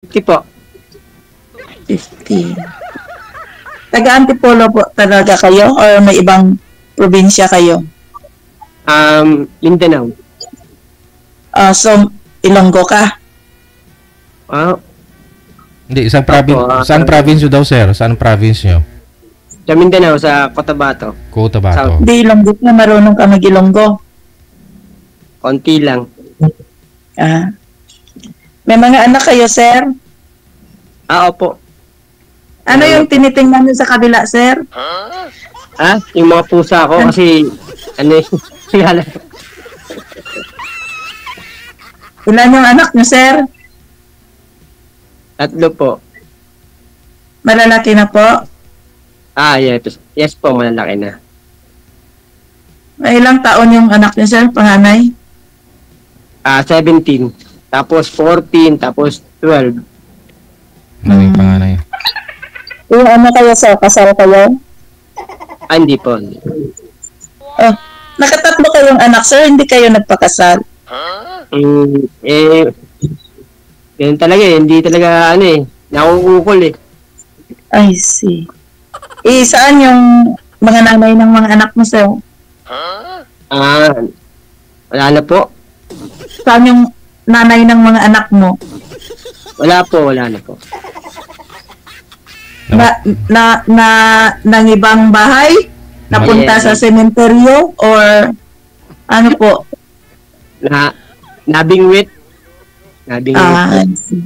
50 po. 50. Taga-Antipolo po talaga kayo or may ibang probinsya kayo? Mindanao. So, Ilonggo ka? Ah, Hindi, isang province daw, sir. Saan province nyo? sa Mindanao, sa Cotabato. Cotabato. Hindi, Ilonggo ka. Marunong ka mag-Ilonggo. Konti lang. May mga anak kayo, sir? Opo. Ano yung tinitingnan nyo sa kabila, sir? Yung mga pusa ko kasi, yala. Ilan yung anak nyo, sir? 3 po. Malalaki na po? Yes. Yes po, malalaki na. May ilang taon yung anak nyo, sir? Panganay? 17. Tapos 14, tapos 12. Naging panganay. Yung ano kayo, sir? Kasal kayo? Hindi po. Oh, nakatatlo kayong anak, sir. Hindi kayo nagpakasal? Ganun talaga hindi talaga nakukukol I see. Saan yung mga nanay ng mga anak mo, sir? Wala na po. Saan yung nanay ng mga anak mo? Wala na po. Nang ibang bahay? Napunta sa sementeryo? Or ano po? Nabingwit. I see.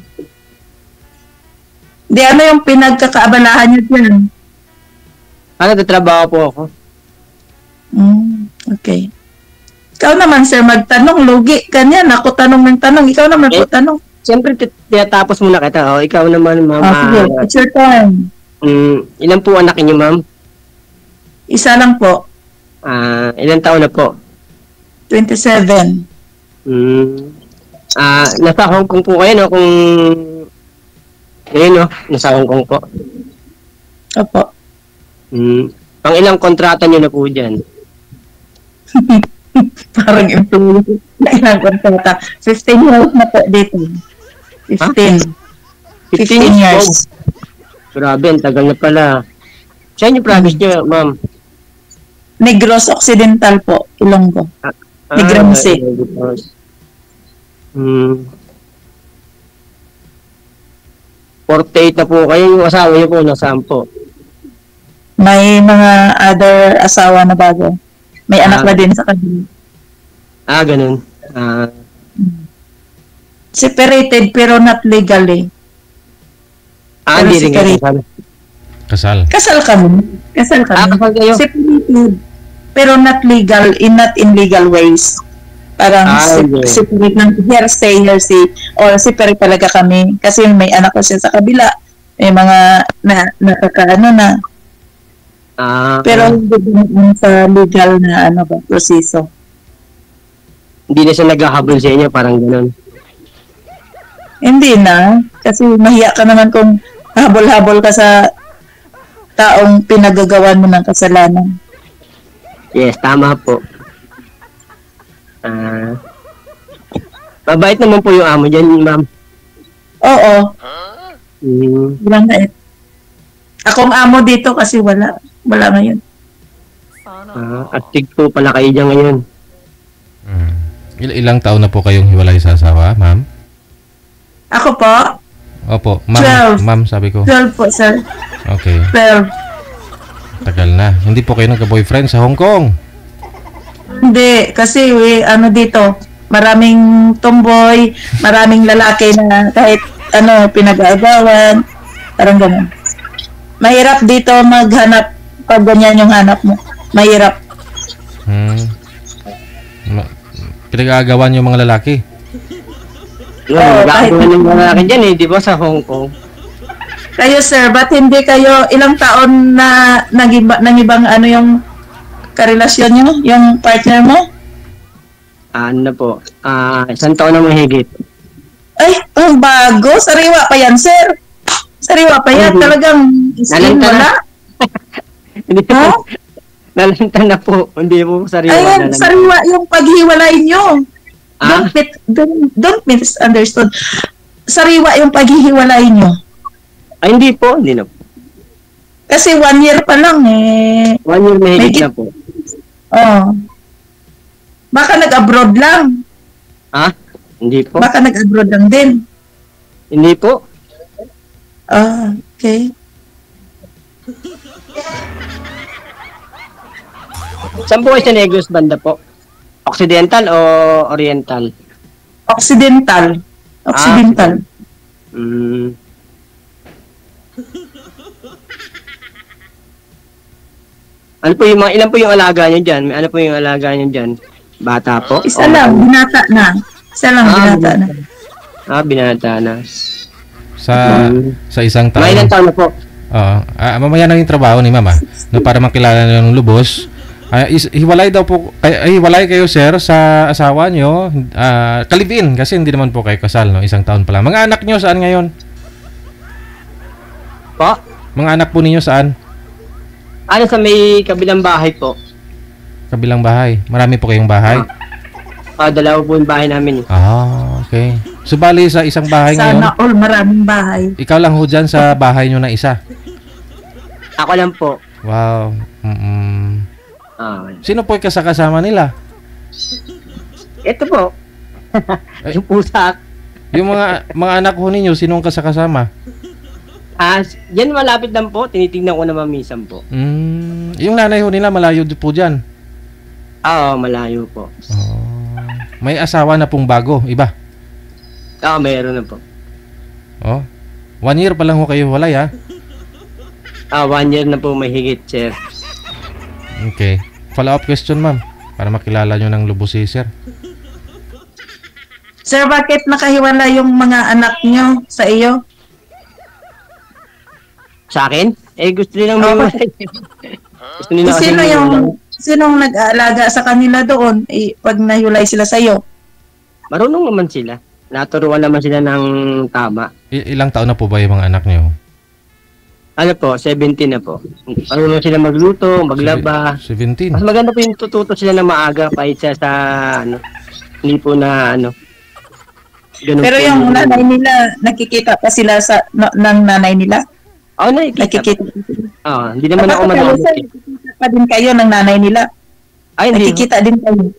Di ano yung pinagkakaabalahan nyo dyan? Nagtatrabaho po ako. Okay. Ikaw naman, sir, magtanong. Lugi ka niyan. Ako tanong ng tanong. Ikaw naman po tanong. Siyempre, tinatapos muna kita. Ikaw naman, ma'am. Sige, it's your time. Ilan po anak niyo, ma'am? Isa lang po. Ilan taon na po? 27. Nasa Hong Kong po kayo, no? Kung... Ngayon, no? Nasa Hong Kong po. Opo. Pang ilang kontrata niyo na po dyan? Parang employee. Ilang kontrata. 15 years na po dito. 15. 15 years. Grabe, ang tagal na pala. Saan yung province niyo, ma'am? Negros Occidental po, Ilonggo. Negros. 48 na po kayo. Yung asawa niyo po, nasaan po? May mga other asawa na bago. May anak na din sa kanila. Ganun. Separated pero not legally. Hindi rin kayo. Kasal. Kasal kami. Kasal kayo? Separated pero not in legal ways. Parang separate ng hearsay. Or separate talaga kami. Kasi may anak ko siya sa kabila. May mga nakakaano na. Pero hindi din sa legal na proseso. Hindi na siya naghahabol sa inyo, parang gano'n. Hindi na. Kasi mahiya ka naman kung habol-habol ka sa taong pinagagawan mo ng kasalanan. Yes, tama po. Mabait naman po yung amo dyan, ma'am. Oo. Walang na akong amo dito kasi wala ngayon. Active po pala kayo dyan ngayon. Ilang taon na po kayong hiwalay sa asawa, ma'am? Ako po? Opo, ma'am. 12. Ma'am, sabi ko. 12 po, sir. Okay. 12. Tagal na. Hindi po kayo nagka-boyfriend sa Hong Kong? Hindi, kasi dito, maraming tomboy, maraming lalaki na kahit pinag-aagawan, parang gano'n. Mahirap dito maghanap pag ganyan yung hanap mo. Mahirap. Pinag-aagawan yung mga lalaki? Nag-aagawan yung mga lalaki dyan di ba sa Hong Kong? Kayo, sir, ba't hindi kayo ilang taon na nangibang yung karelasyon nyo, yung partner mo? Isang taon na mahigit. Ay, ang bago. Sariwa pa yan, sir. Sariwa pa yan. Talagang skin wala. Nalantan na po. Hindi po sariwa. Ayun, sariwa yung paghiwalay nyo. Don't misunderstood. sariwa yung paghihiwalay nyo? Ay, hindi po. Hindi na po. Kasi 1 year pa lang eh. 1 year mahigit na po. Oh. Baka nag-abroad lang. Ha? Hindi po. Baka nag-abroad lang din. Hindi po. Ah, okay. Saan po kayo sa Negros banda po? Occidental o Oriental? Occidental. Occidental. Ano po yung ilan po yung alaga niyo diyan? Ano po yung alaga niyo diyan? Bata po? Isa lang, binata na. Isa lang, binata na. Binata na. Sa isang taon. May ilang taon na po? Oo. Mamaya na yung trabaho ni Mama na para makilala niyo ng lubos. Hiwalay daw po, hiwalay kayo sir sa asawa nyo. Kalibin kasi hindi naman po kayo kasal, no? Isang taon pa lang. Mga anak nyo saan ngayon? Po? Mga anak po ninyo saan? Ano sa may kabilang bahay po? Kabilang bahay. Marami po kayong bahay? Dalawa po yung bahay namin. Okay. So bali sa isang bahay ngayon. Sana all maraming bahay. Ikaw lang ho dyan sa bahay nyo na isa? Ako lang po. Wow. Okay. Sino po yung kasama nila? Ito po. Yung pusa. Yung mga anak ho ninyo, sinong kasama? Yan malapit lang po. Tinitingnan ko na mamisan po. Yung nanay ho nila, malayo po dyan? Oo, malayo po. May asawa na pong bago, iba? Mayroon na po. 1 year pa lang ho kayo walay, ha? 1 year na po mahigit, sir. Okay. Follow-up question, ma'am. Para makilala nyo ng lubos si sir. Sir, bakit nakahiwala yung mga anak nyo sa iyo? Sa akin? Gusto nilang may gusto nila kasi sinong nag-aalaga sa kanila doon pag nahiwalay sila sa iyo? Marunong naman sila. Naturuan naman sila ng tama. Ilang taon na po ba yung mga anak nyo? Ano po, 17 na po. Marunong sila magluto, maglaba. 17? Mas maganda po yung tututo sila na maaga pa isa sa hindi po na ganun. Pero po yung nanay nila, nakikita pa sila ng nanay nila? Nakikita. Hindi naman ako madami. Nakikita pa din kayo ng nanay nila? Ay, hindi. Nakikita din kayo.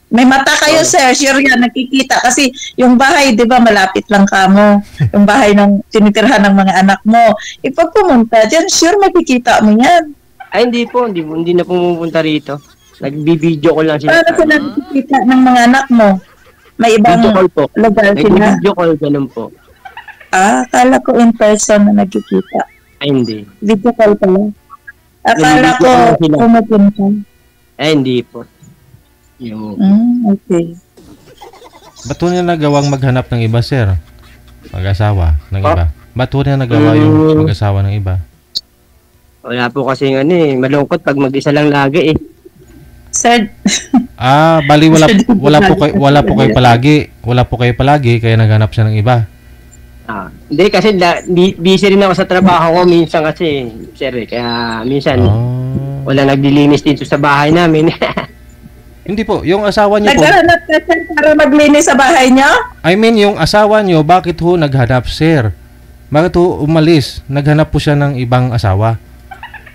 May mata kayo, sir. Sure yan, nakikita. Kasi yung bahay, di ba, malapit lang kamo. Yung bahay ng tinitirhan ng mga anak mo. Pag pumunta dyan, sure makikita mo yan. Ay, hindi po. Hindi na pumupunta rito. Nagbibideo ko lang sila. Paano sila nakikita ng mga anak mo? May ibang lugar sila? Nagbibideo call, ganun po. Akala ko in person na nagkikita. Ay, hindi. Video call pala. Akala ko pumupunta. Ay, hindi po. Okay. Ba't ho niya nagawang maghanap ng iba, sir? Mag-asawa ng iba? Ba't ho niya nagawa yung mag-asawa ng iba? Wala po kasi malungkot pag mag-isa lang lagi Sir. Bali wala po kayo palagi. Wala po kayo palagi kaya naghanap siya ng iba. Hindi kasi busy rin ako sa trabaho ko minsan kasi, sir, kaya minsan wala naglilinis dito sa bahay namin. Hindi po, yung asawa niyo po. Naghanap ka para maglinis sa bahay niyo? I mean, yung asawa niyo, bakit ho naghanap, sir? Bakit ho umalis? Naghanap po siya ng ibang asawa.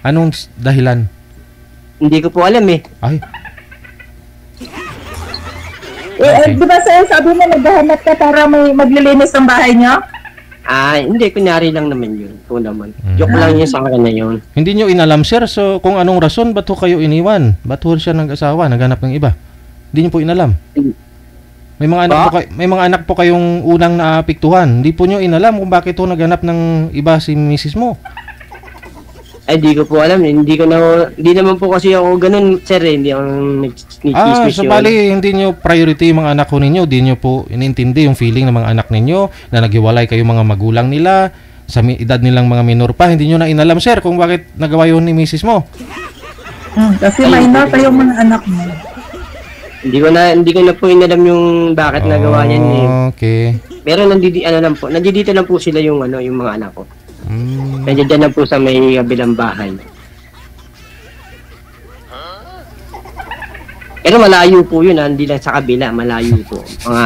Anong dahilan? Hindi ko po alam Ay. Di ba sir, sabi mo naghanap ka para may maglilinis ng bahay niyo? Hindi, kunyari lang naman yun. Po naman. Joke lang yun sa akin na yun. Hindi nyo inalam, sir. So, kung anong rason, ba't ho kayo iniwan? Ba't ho siya nag-asawa, naghanap ng iba? Hindi nyo po inalam. May mga anak po kayong unang naapektuhan. Hindi po nyo inalam kung bakit ho naghanap ng iba si misis mo. Ay, di ko po alam. Hindi naman po kasi ako ganun, sir. Hindi ako nag-chismis so bali, hindi nyo priority yung mga anak ko ninyo. Hindi nyo po inintindi yung feeling ng mga anak ninyo na naghiwalay kayo mga magulang nila. Sa edad nilang mga minor pa. Hindi nyo na inalam, sir, kung bakit nagawa yun ni misis mo. Kasi minor pa yung mga anak mo. Hindi ko na po inalam yung bakit nagawa niyan. Okay. Pero nandito lang po sila yung mga anak ko. Nandiyan na po sa may kabilang bahay. Pero malayo po yun, hindi lang sa kabila, malayo po. Mga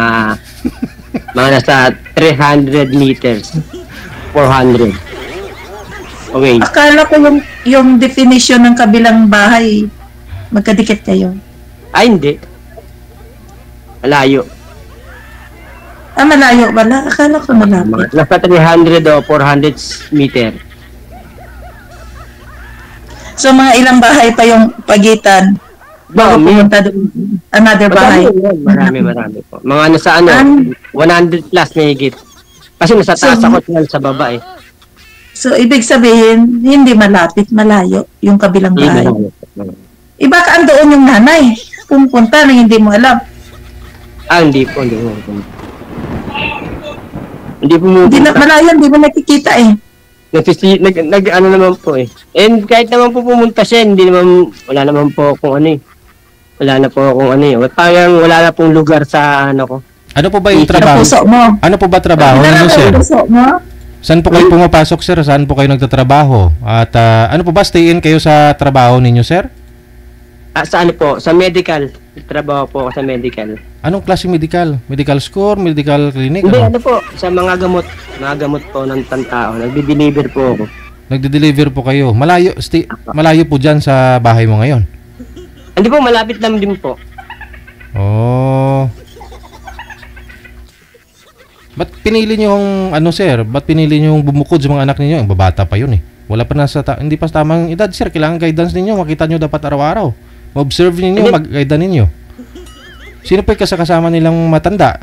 Mga nasa 300 meters. 400. Okay. Akala ko yung definition ng kabilang bahay, magkadikit kayo. Ay, hindi. Malayo. Malayo pala. Akala ko malapit. Nasa 300 o 400 meter. So, mga ilang bahay pa yung pagitan bago pumunta doon. Another bahay. Marami po. Mga nasa 100 plus na higit. Kasi nasa taas ako sa baba eh. So, ibig sabihin, hindi malapit, malayo yung kabilang bahay. Iba ka andoon yung nanay. Pumunta na hindi mo alam. Hindi po. Hindi po Hindi na malayo, hindi mo nakikita eh. Ano naman po eh. And kahit naman po pumunta siya, wala naman po akong ano eh. Wala na po akong ano eh. Parang wala na pong lugar sa ano ko. Ano po ba yung trabaho? Ano po ba trabaho niyo, sir? Saan po kayo pumapasok, sir? Saan po kayo nagtatrabaho? At ano po ba, stay in kayo sa trabaho ninyo, sir? Sa ano po? Sa medical. Trabaho po ako sa medical. Anong klaseng medical? Medical school? Medical clinic? Hindi, ano po? Sa mga gamot. Mga gamot po ng tao. Nagdi-deliver po ako. Nagde-deliver po kayo. Malayo po dyan sa bahay mo ngayon? Hindi po, malapit lang din po. Oh. Ba't pinili nyo yung, ano sir, ba't pinili nyo yung bumukod sa mga anak ninyo? Ang babata pa yun eh. Wala pa hindi pa tamang edad sir. Kailangan guidance ninyo. Makita nyo dapat araw-araw. Observe ninyo, mag-guide ninyo. Sino pa yung kasama nilang matanda?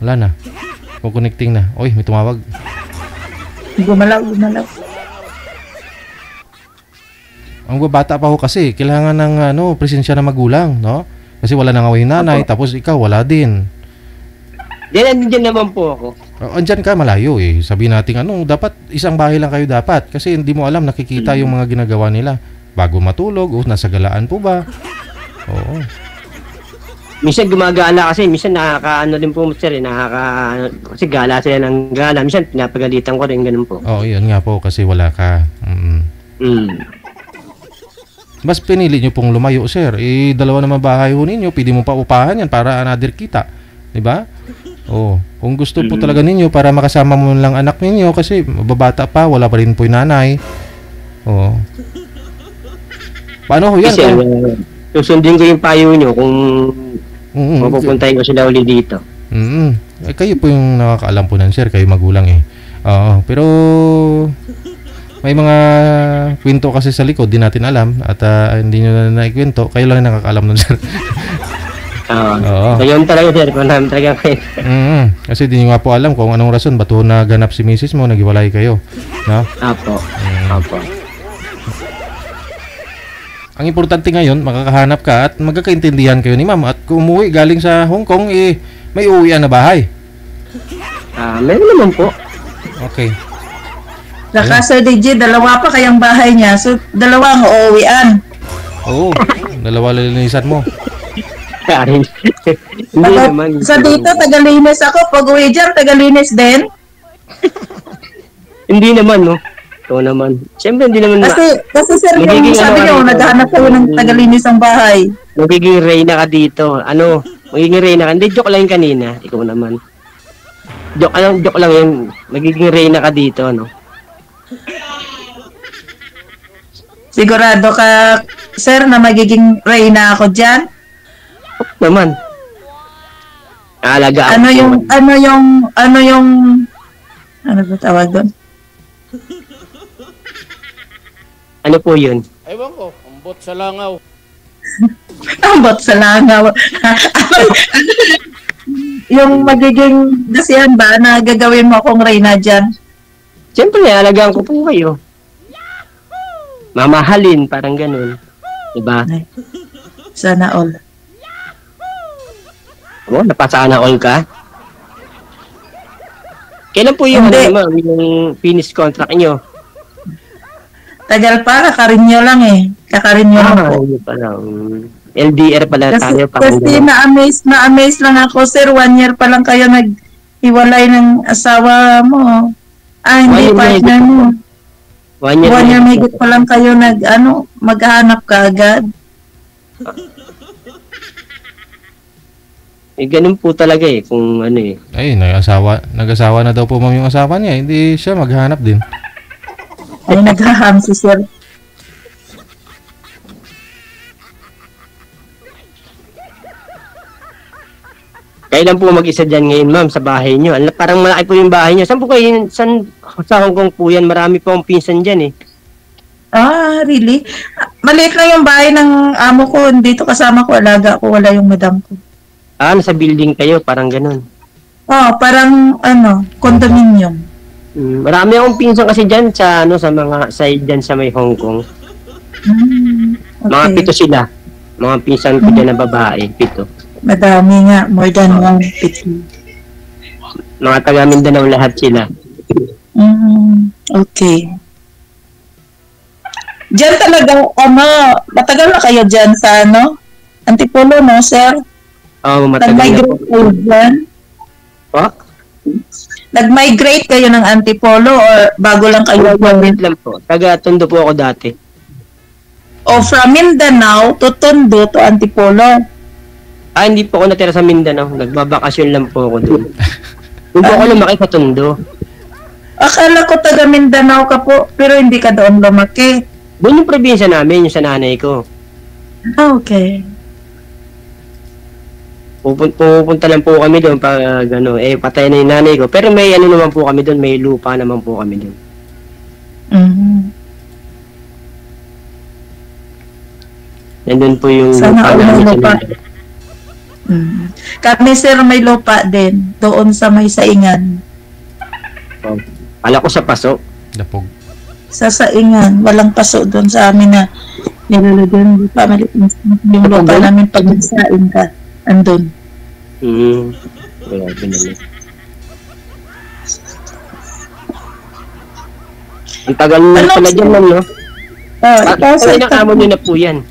Wala na. Kukonecting na. Oy, may tumawag. Gumalaw. Ang babata pa ho kasi, kailangan ng presensya ng magulang, no? Kasi wala nang away nanay, tapos ikaw wala din. Diyan naman po ako. Andyan ka malayo eh. Sabihin natin dapat isang bahay lang kayo dapat kasi hindi mo alam nakikita yung mga ginagawa nila bago matulog o nasa galaan po ba. Oo. Minsan gumagala kasi, minsan nakakaano din po sir, kasi gala sila ng gala. Minsan pinapagalitan ko rin ganun po. Oo, yun nga po kasi wala ka. Mas pinili nyo pong lumayo sir. Dalawa naman bahay ho ninyo, pwede mo pa upahan yan para another kita. Diba? Oh, kung gusto po talaga ninyo para makasama mo lang anak ninyo kasi mababata pa, wala pa rin po yung nanay. Oh. Paano ho yan? Kasi susundin ko yung payo nyo kung mapupuntahin ko sila uli dito. Kayo po yung nakakaalam po nan sir, kayo magulang eh. Oo, pero may mga kwento kasi sa likod, di natin alam at hindi nyo na naikwento, kayo lang nakakaalam nun sir. Oo. So yun talaga sir, kung namin talaga kayo. Kasi di nyo nga po alam kung anong rason ba't naganap si misis mo, naghiwalay kayo. No? Apo. Ang importante ngayon, makakahanap ka at magkakaintindihan kayo ni ma'am. At kung umuwi galing sa Hong Kong, may uwian na bahay. Meron naman po. Okay. Saka Sir DJ, dalawa pa kayang bahay niya. So, dalawa ang uuwian. Oo, dalawa lilinisan mo. Hindi naman. Sa dito, tagalinis ako. Pag uwi dyan, tagalinis din. Hindi naman, no? Ito naman. Siyempre, hindi naman. Kasi sir, yung sabi niyo, naghahanap kayo ng tagalinis ang bahay. Magiging reyna ka dito. Magiging reyna ka. Hindi, joke lang yung kanina. Ikaw naman. Joke lang yung magiging reyna ka dito, no? Sigurado ka, sir, na magiging reyna ako dyan? Naman. Alaga ano ba tawag doon? Ano po yun? Ewan ko, ambot sa langaw. Ambot sa langaw. Yung magiging dasihan ba na gagawin mo akong reyna dyan? Siyempre, alagaan ko po kayo. Mamahalin, parang ganun. Diba? Ay, sana all. Napasana all ka? Kailan po yung, yung finish contract nyo? Tagal pa, kakarinyo lang eh. Kakarinyo lang po. LDR pala tayo. Kasi na-amaze lang ako, sir. 1 year pa lang kayo nag-iwalay ng asawa mo. Hindi partner mo. 1 year mahigit pa lang kayo maghanap ka agad. Eh, ganun po talaga eh, kung ano eh. Ay, nag-asawa na daw po ma'am yung asawa niya. Hindi siya maghanap din. Ay, naghaham si sir. Kailan po mag-isa dyan ngayon, ma'am, sa bahay nyo? Parang malaki po yung bahay nyo. Saan po kayo? Sa Hong Kong po yan? Marami po akong pinsan dyan eh. Ah, really? Maliit lang yung bahay ng amo ko. Dito kasama ko, alaga ko, wala yung madam ko. Ah, nasa building kayo, parang ganun. Oh, parang, condominium. Marami akong pinsan kasi dyan sa, sa mga side dyan sa may Hong Kong. Okay. Mga 7 sila. Mga pinsan ko dyan na babae, 7. Madami nga, more than 150. Mga taga Mindanao lahat sila. Okay. Diyan talaga, matagal na kayo dyan sa, Antipolo, no, sir? Oo, matagal na po. Nag-migrate kayo dyan? Po? Nag-migrate kayo ng Antipolo or bago lang kayo? Wait lang po. Taga Tondo po ako dati. O from Mindanao to Tondo to Antipolo? Ah, hindi po ako natira sa Mindanao. Nagbabakasyon lang po ako doon. Doon po ako lumaki sa Tondo. Akala ko taga Mindanao ka po, pero hindi ka doon lumaki. Doon yung probinsya namin, yung sa nanay ko. Ah, okay. Pupunta lang po kami doon pag patay na yung nanay ko. Pero may naman po kami doon, may lupa naman po kami doon. Nandun po yung Sana lupa namin sa lupa. Mindanao. Kami sir may lupa din, doon sa may Saingan. Oh. Ala ko sa paso. Dapog. Sa Saingan, walang paso doon sa amin na nilalagyan ng lupa. Maliit yung lupa namin pag nagsain ka, andun. Grabe naman. Ang tagal na pala dyan, ma'am, no? Ikaw sir, Ilang amo nyo na po yan?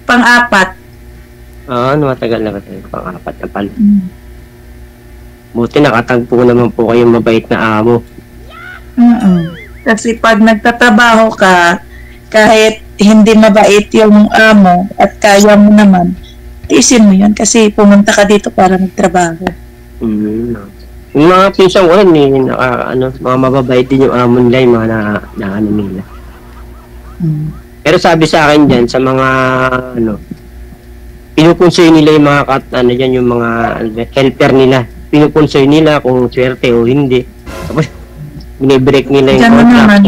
Pang-apat. Matagal na kasi. Pang-apat na pala. Buti nakatagpo naman po kayong mabait na amo. Kasi pag nagtatrabaho ka, kahit hindi mabait yung amo at kaya mo naman, isin mo yun kasi pumunta ka dito para magtrabaho. Yung mga pinsan ko rin, mga mababait din yung amo nila, yung mga na nila. Pero sabi sa akin dyan, sa mga, pinupunsoy nila yung mga, yung mga helper nila. Pinupunsoy nila kung swerte o hindi. Tapos, binibreak nila yung contract.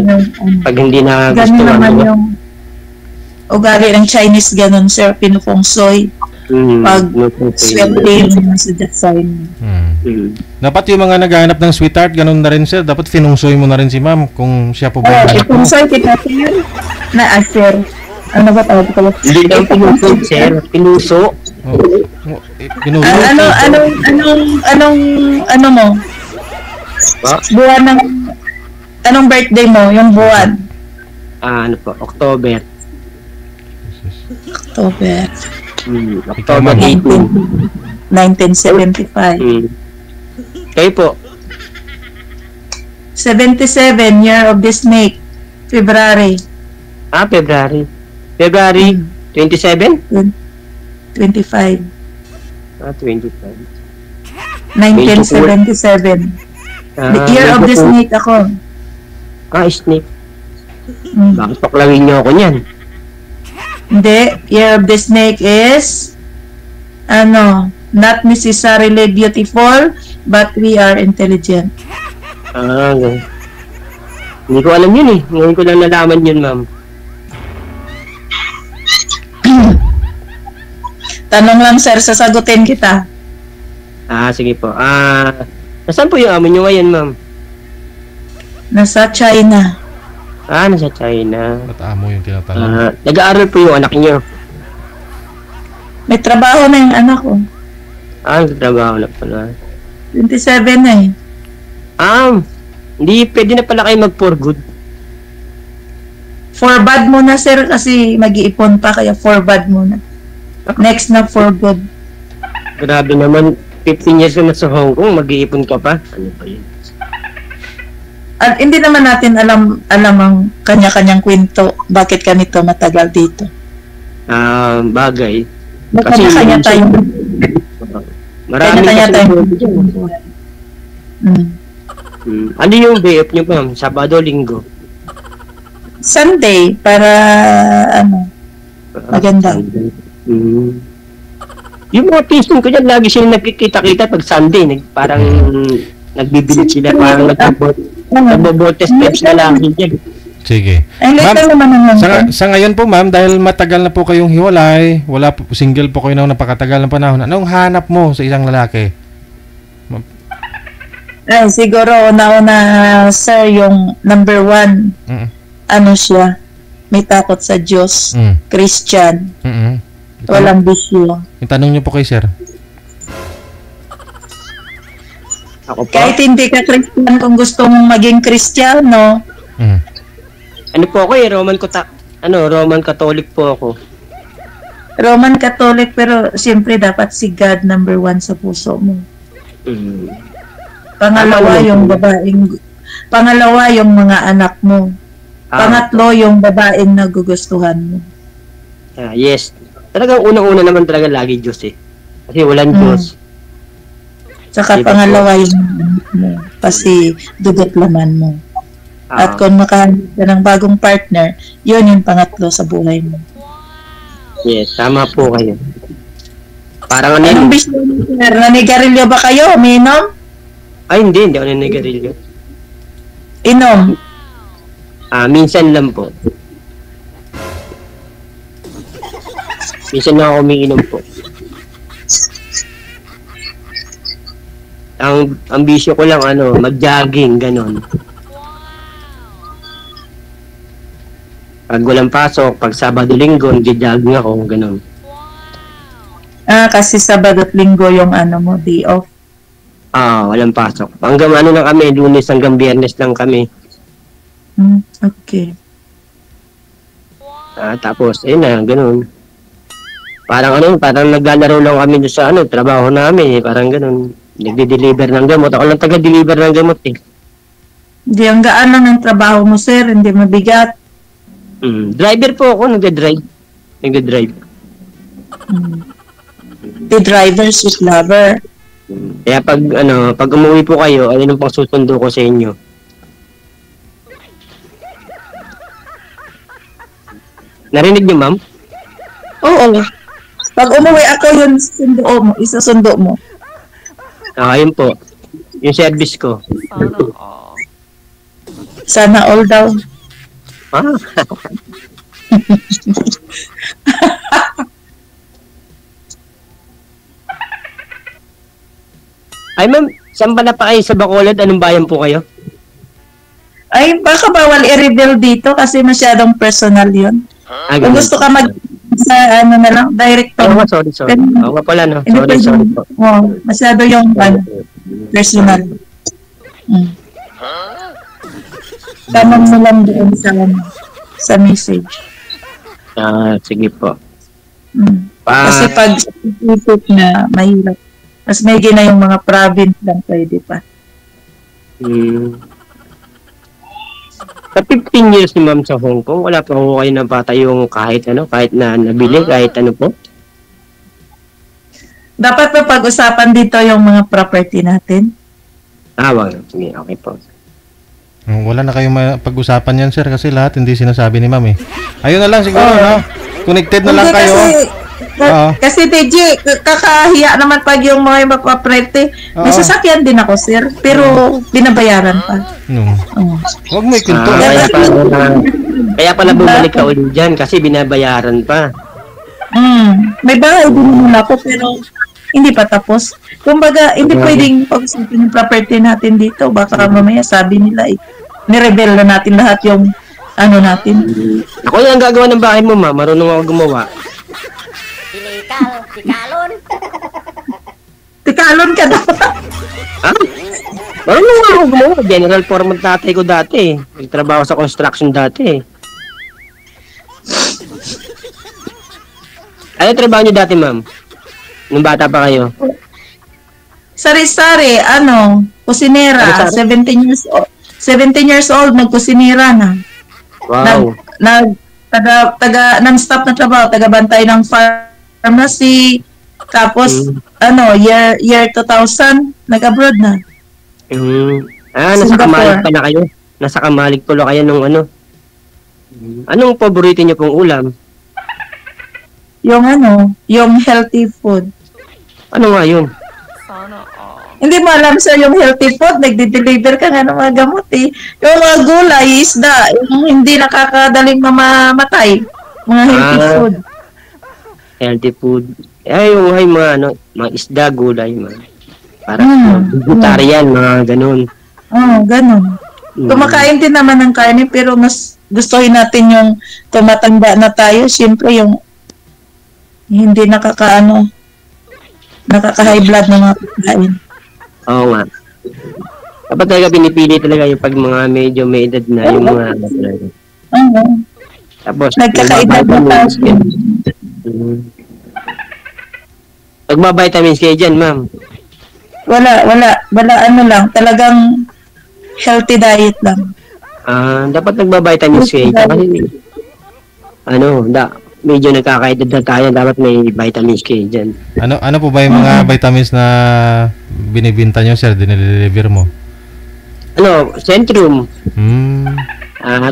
Pag hindi na gusto ganun naman yung ugali ng Chinese ganun, sir, pinupungsoy. Pag swerte yung sa design. Dapat yung mga naghahanap ng sweetheart, ganun na rin sir. Dapat finungsoy mo na rin si ma'am kung siya po ba yung anak mo. Ipungsoy kita sir na sir. Ano ba tawag ko? Hindi lang pinuso, sir. Pinuso. Ano mo? Buwan ng anong birthday mo? Yung buwan? October. October. October 18. 1975. Kayo po? 77, Year of the Snake. February. February. February 27? 25. 25. 1977. The Year of the Snake ako. Snake. Bakit paklawin niyo ako niyan? Hindi. Year of the Snake is not necessarily beautiful, but we are intelligent. Hindi ko alam yun eh. Ngayon ko lang nalaman yun, ma'am. Tanong lang, sir, sasagutin kita. Sige po. Nasaan po yung amo nyo ngayon, ma'am? Nasa China. Nasa China. Ba't amo yung tinatanong? Nag-aaral po yung anak nyo. May trabaho na yung anak ko. Nagtatrabaho na pala. 27 na eh. Hindi pwede na pala kayo mag-for good. For bad muna, sir, kasi mag-iipon pa, kaya for bad muna. Next na for good. Grabe naman, 15 years na sa Hong Kong, mag-iipon ka pa? Ano ba yun? At hindi naman natin alam ang kanya-kanyang kwento, bakit kami to matagal dito. Bagay. Kanya-kanya tayo. Marami Kanya-kanya kasi tayo. Ano yung day off nyo, ma'am? Sabado, linggo? Sunday, para maganda. Yung mga piston ko dyan, lagi silang nagkikita-kita pag Sunday. Parang nagbibilit sila, parang nagbobote steps na lang dyan. Sige. Ay, Ma'am, later naman sa ngayon po ma'am, dahil matagal na po kayong hiwalay, wala po, single po kayo na napakatagal ng panahon, anong hanap mo sa isang lalaki? Ay, siguro, una-una, sir, yung number 1, ano siya, may takot sa Diyos, Christian, walang bisyo. Itanong niyo po kay sir. Ako po? Kahit hindi ka Christian, kung gusto mong maging Kristiyano, Ano po ako Roman Catholic po ako. Roman Catholic, pero siyempre dapat si God number 1 sa puso mo. Pangalawa yung mga anak mo. Pangatlo yung babaeng nagugustuhan mo. Yes. Talagang unang-una naman talaga lagi Diyos eh. Kasi walang Diyos. Saka Diba pangalawa yung anak mo. Kasi dugot laman mo. At kung makahanap ka ng bagong partner, yun yung pangatlo sa buhay mo. Yes, tama po kayo. Parang Anong bisyo mo, sir? Nanigarilyo ba kayo? Uminom? Ay, hindi ako nanigarilyo. Inom? Minsan lang po. Minsan lang ako umiinom po. Ang bisyo ko lang, mag-jogging, ganon. Pag walang pasok, pag Sabado, Linggo, nag-jogging ako, ganon. Kasi Sabado at Linggo yung mo, day off. Walang pasok. Hanggang lang kami, Lunes hanggang Biyernes lang kami. Okay. Tapos, ayun na, ganun. Parang naglalaro lang kami doon sa trabaho namin, parang ganun. Nagde-deliver ng gamot. Ako lang taga-deliver ng gamot eh. Hindi, ang gaan lang ng trabaho mo, sir. Hindi mabigat. Driver po ako, nagde-drive. The driver's with lover. Kaya pag umuwi po kayo, ano pang susundo ko sa inyo? Narinig niyo, ma'am? Oo. Pag umuwi ako, yun isasundo mo. Ayun po. Yung service ko. Sana all daw. Ay, ma'am, saan ba na pa kayo sa Bacolod? Anong bayan po kayo? Ay, baka bawal i-reveal dito kasi masyadong personal yun. Kung gusto ka sa na lang, director. Sorry. Oo nga pala, no? Sorry po. Masyado yung personal. Tanong mo lang doon sa message. Sige po. Kasi pag isip na mahirap. Mas may gina yung mga province lang pwede pa. Sa 15 years ni ma'am sa Hong Kong, wala pa ho kayo nabata yung kahit na nabili, kahit ano po? Dapat pa pag-usapan dito yung mga property natin. Wag. Sige, okay po. Wala na kayong pag-usapan yan, sir, kasi lahat hindi sinasabi ni ma'am eh. Ayun na lang siguro, no? Connected na lang kayo. Kasi TJ, kakahiya naman pag yung mga property. May sasakyan din ako, sir. Pero binabayaran pa. Huwag mo ikinto. Kaya pala bumalik ka ulit dyan kasi binabayaran pa. May bahay din naman ako pero hindi pa tapos. Kumbaga, hindi pwedeng pag-usapan yung property natin dito. Baka mamaya sabi nila nireveal na natin lahat yung natin. Ako yung gagawa ng bahay mo, ma. Marunong ako gumawa. Tikalon ka daw. Marunong ako gumawa. General foreman tatay ko dati. Nagtrabaho sa construction dati. Ano trabaho niyo dati, ma'am? Nung bata pa kayo? Sari-sari, kusinera. 17 years old. 17 years old, nagkusinera na. Wow. Non-stop na trabaho, taga-bantay ng farm pharmacy. Tapos, year 2000, nag-abroad na. Nasa Singapore. Kamalig pala kayo. Nasa Kamalig pala kayo nung ano. Anong paborito niyo pong ulam? Yung healthy food. Ano nga yun? Hindi mo alam sir, yung healthy food, nagde-deliver ka nga ng mga gamot eh. Yung mga gulay, isda, yung hindi nakakadaling mamamatay. Mga healthy food. Healthy food. Yung mga isda, gulay, parang vegetarian, mga ganun. Ganun. Kumakain din naman ng karne, pero mas gustuhin natin yung tumatanda na tayo. Siyempre yung hindi nakaka-high blood ng mga pagkain. Oo nga. Dapat talaga pinipili talaga yung pag mga medyo may edad na, yung mga talaga. Tapos, Nagkakaedad na tayo. Magbabitamins kayo dyan, ma'am. Wala lang. Talagang healthy diet lang. Dapat nagbabitamins kayo. Kasi, medyo nagkakaedad na tayo. Dapat may vitamins kayo dyan. Ano po ba yung mga vitamins na binibinta nyo, sir? Dinideliver mo? Centrum.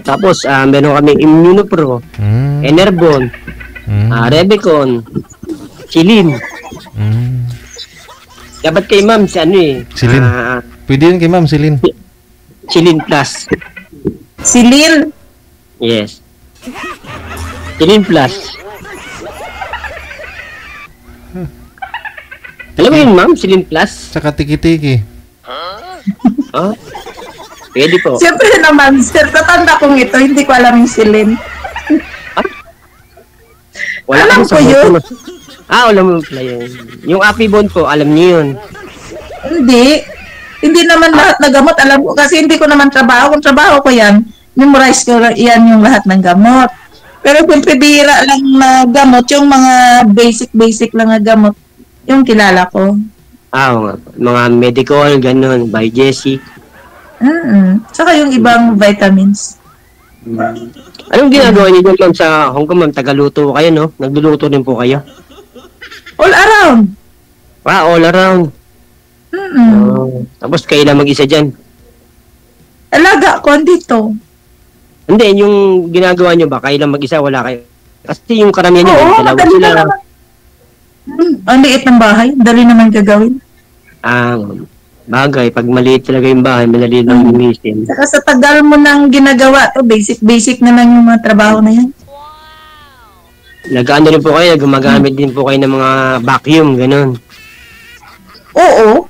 Tapos, meron kami Immunopro, Enerbon, Rebecon, Silin. Dapat kay ma'am Silin. Pwede yun kay ma'am, Silin. Silin Plus. Silil? Yes. Silin Plus. Alam mo yun, ma'am? Silin Plus? Saka tiki-tiki. Pwede po. Siyempre naman, sir, tatanda kong ito, hindi ko alam yung silin. Alam ko yun. Alam mo pala yun. Yung Apibon po, alam niyo yun. Hindi naman lahat na gamot, alam ko, kasi hindi ko naman trabaho. Kung trabaho ko yan, memorize ko yan yung lahat ng gamot. Pero kung bihira lang na gamot, yung mga basic lang na gamot, yung kilala ko. Mga medical, ganun, Biogesic. Saka yung ibang vitamins. Anong ginagawa niyo dyan, ma'am, sa Hong Kong, ma'am? Tagaluto kayo, no? Nagluluto din po kayo? All around. All around. Tapos kayo lang mag-isa dyan? Alaga ko dito. Hindi, yung ginagawa nyo ba? Kayo lang mag-isa, wala kayo? Kasi yung karamihan nyo, dalawa sila. Ang liit ng bahay, dali naman gagawin. Bagay, pag maliit talaga yung bahay, madali lang lumisin. Saka sa tagal mo nang ginagawa to, basic na lang yung mga trabaho na yan. Nag-ano rin po kayo, gumagamit din po kayo ng mga vacuum, ganun. Oo.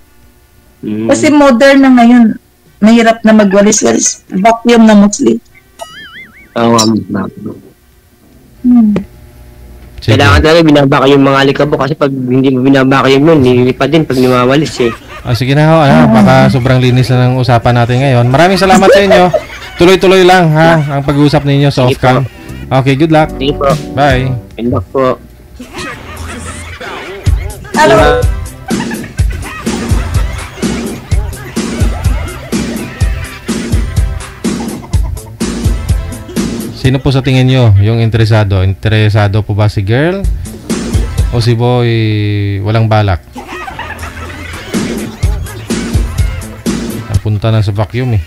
Kasi modern na ngayon, mahirap na magwalis-walis. Vacuum na mostly. Kailangan talaga binabaka yung mga alikabok kasi pag hindi mo binabaka yun, nililipad din pag niwawalis eh. Sige na baka sobrang linis na ng usapan natin ngayon. Maraming salamat sa inyo. Tuloy-tuloy lang ang pag-uusap ninyo sa off-cam. Okay, good luck. Sige po. Bye. Good luck po. Hello. Sino po sa tingin nyo yung interesado? Interesado po ba si girl? O si boy walang balak? Napunta na sa vacuum eh.